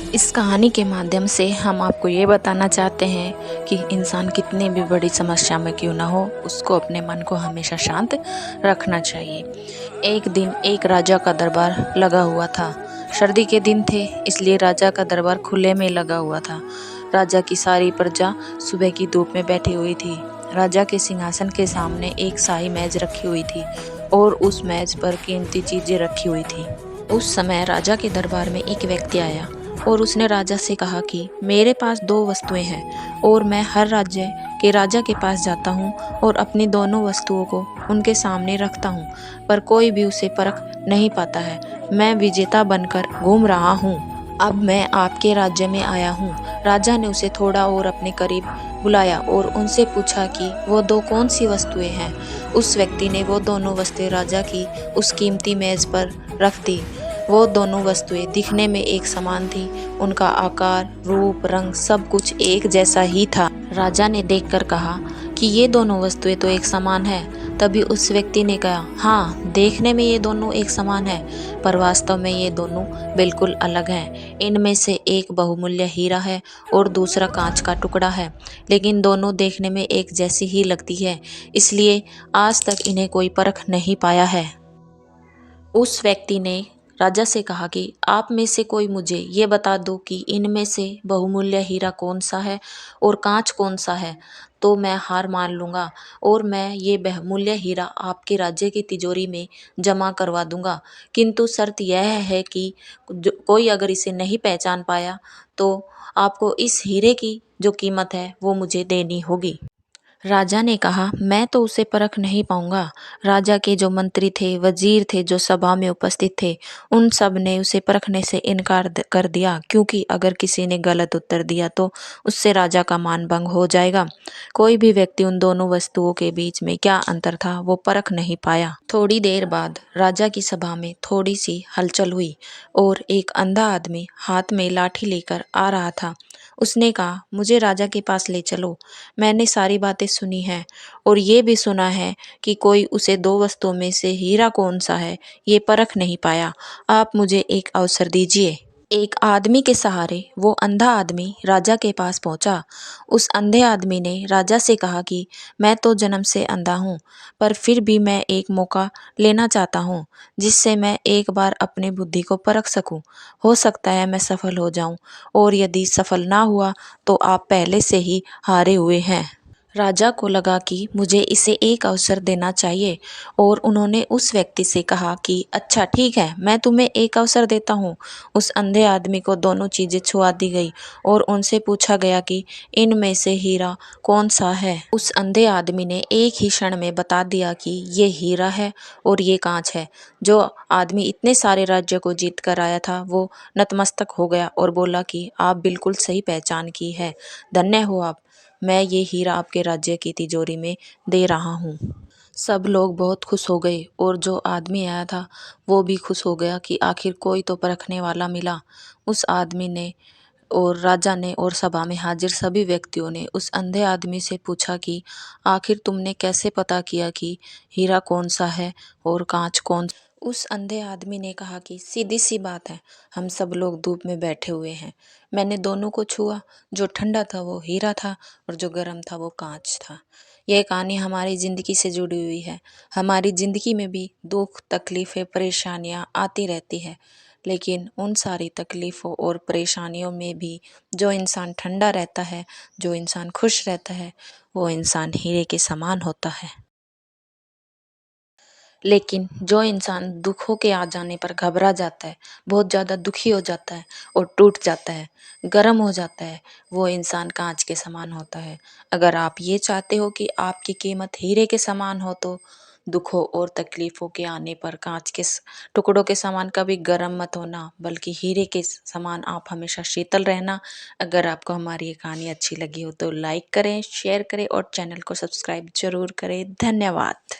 इस कहानी के माध्यम से हम आपको ये बताना चाहते हैं कि इंसान कितनी भी बड़ी समस्या में क्यों ना हो, उसको अपने मन को हमेशा शांत रखना चाहिए। एक दिन एक राजा का दरबार लगा हुआ था। सर्दी के दिन थे, इसलिए राजा का दरबार खुले में लगा हुआ था। राजा की सारी प्रजा सुबह की धूप में बैठी हुई थी। राजा के सिंहासन के सामने एक शाही मेज रखी हुई थी और उस मेज पर कीमती चीजें रखी हुई थी। उस समय राजा के दरबार में एक व्यक्ति आया और उसने राजा से कहा कि मेरे पास दो वस्तुएं हैं और मैं हर राज्य के राजा के पास जाता हूँ और अपनी दोनों वस्तुओं को उनके सामने रखता हूँ, पर कोई भी उसे परख नहीं पाता है। मैं विजेता बनकर घूम रहा हूँ। अब मैं आपके राज्य में आया हूँ। राजा ने उसे थोड़ा और अपने करीब बुलाया और उनसे पूछा कि वो दो कौन सी वस्तुएं हैं। उस व्यक्ति ने वो दोनों वस्तुएं राजा की उस कीमती मेज पर रख दी। वो दोनों वस्तुएं दिखने में एक समान थी। उनका आकार, रूप, रंग सब कुछ एक जैसा ही था। राजा ने देखकर कहा कि ये दोनों वस्तुएं तो एक समान है। तभी उस व्यक्ति ने कहा, हाँ, देखने में ये दोनों एक समान है, पर वास्तव में ये दोनों बिल्कुल अलग हैं। इनमें से एक बहुमूल्य हीरा है और दूसरा कांच का टुकड़ा है, लेकिन दोनों देखने में एक जैसी ही लगती है, इसलिए आज तक इन्हें कोई परख नहीं पाया है। उस व्यक्ति ने राजा से कहा कि आप में से कोई मुझे ये बता दो कि इनमें से बहुमूल्य हीरा कौन सा है और कांच कौन सा है, तो मैं हार मान लूँगा और मैं ये बहुमूल्य हीरा आपके राज्य की तिजोरी में जमा करवा दूँगा। किंतु शर्त यह है कि कोई अगर इसे नहीं पहचान पाया तो आपको इस हीरे की जो कीमत है वो मुझे देनी होगी। राजा ने कहा, मैं तो उसे परख नहीं पाऊंगा। राजा के जो मंत्री थे, वजीर थे, जो सभा में उपस्थित थे, उन सब ने उसे परखने से इनकार कर दिया, क्योंकि अगर किसी ने गलत उत्तर दिया तो उससे राजा का मान भंग हो जाएगा। कोई भी व्यक्ति उन दोनों वस्तुओं के बीच में क्या अंतर था वो परख नहीं पाया। थोड़ी देर बाद राजा की सभा में थोड़ी सी हलचल हुई और एक अंधा आदमी हाथ में लाठी लेकर आ रहा था। उसने कहा, मुझे राजा के पास ले चलो। मैंने सारी बातें सुनी हैं और ये भी सुना है कि कोई उसे दो वस्तुओं में से हीरा कौन सा है ये परख नहीं पाया। आप मुझे एक अवसर दीजिए। एक आदमी के सहारे वो अंधा आदमी राजा के पास पहुंचा। उस अंधे आदमी ने राजा से कहा कि मैं तो जन्म से अंधा हूँ, पर फिर भी मैं एक मौका लेना चाहता हूँ, जिससे मैं एक बार अपनी बुद्धि को परख सकूं। हो सकता है मैं सफल हो जाऊं, और यदि सफल ना हुआ तो आप पहले से ही हारे हुए हैं। राजा को लगा कि मुझे इसे एक अवसर देना चाहिए और उन्होंने उस व्यक्ति से कहा कि अच्छा ठीक है, मैं तुम्हें एक अवसर देता हूँ। उस अंधे आदमी को दोनों चीज़ें छुआ दी गई और उनसे पूछा गया कि इनमें से हीरा कौन सा है। उस अंधे आदमी ने एक ही क्षण में बता दिया कि ये हीरा है और ये कांच है। जो आदमी इतने सारे राज्य को जीत कर आया था वो नतमस्तक हो गया और बोला कि आप बिल्कुल सही पहचान की है, धन्य हो आप। मैं ये हीरा आपके राज्य की तिजोरी में दे रहा हूँ। सब लोग बहुत खुश हो गए और जो आदमी आया था वो भी खुश हो गया कि आखिर कोई तो परखने वाला मिला। उस आदमी ने और राजा ने और सभा में हाजिर सभी व्यक्तियों ने उस अंधे आदमी से पूछा कि आखिर तुमने कैसे पता किया कि हीरा कौन सा है और कांच कौन। उस अंधे आदमी ने कहा कि सीधी सी बात है, हम सब लोग धूप में बैठे हुए हैं। मैंने दोनों को छुआ, जो ठंडा था वो हीरा था और जो गर्म था वो कांच था। यह कहानी हमारी ज़िंदगी से जुड़ी हुई है। हमारी ज़िंदगी में भी दुख, तकलीफ़ें, परेशानियाँ आती रहती है, लेकिन उन सारी तकलीफ़ों और परेशानियों में भी जो इंसान ठंडा रहता है, जो इंसान खुश रहता है, वो इंसान हीरे के समान होता है। लेकिन जो इंसान दुखों के आ जाने पर घबरा जाता है, बहुत ज़्यादा दुखी हो जाता है और टूट जाता है, गर्म हो जाता है, वो इंसान कांच के समान होता है। अगर आप ये चाहते हो कि आपकी कीमत हीरे के समान हो तो दुखों और तकलीफ़ों के आने पर कांच के टुकड़ों के समान कभी गर्म मत होना, बल्कि हीरे के समान आप हमेशा शीतल रहना। अगर आपको हमारी ये कहानी अच्छी लगी हो तो लाइक करें, शेयर करें और चैनल को सब्सक्राइब ज़रूर करें। धन्यवाद।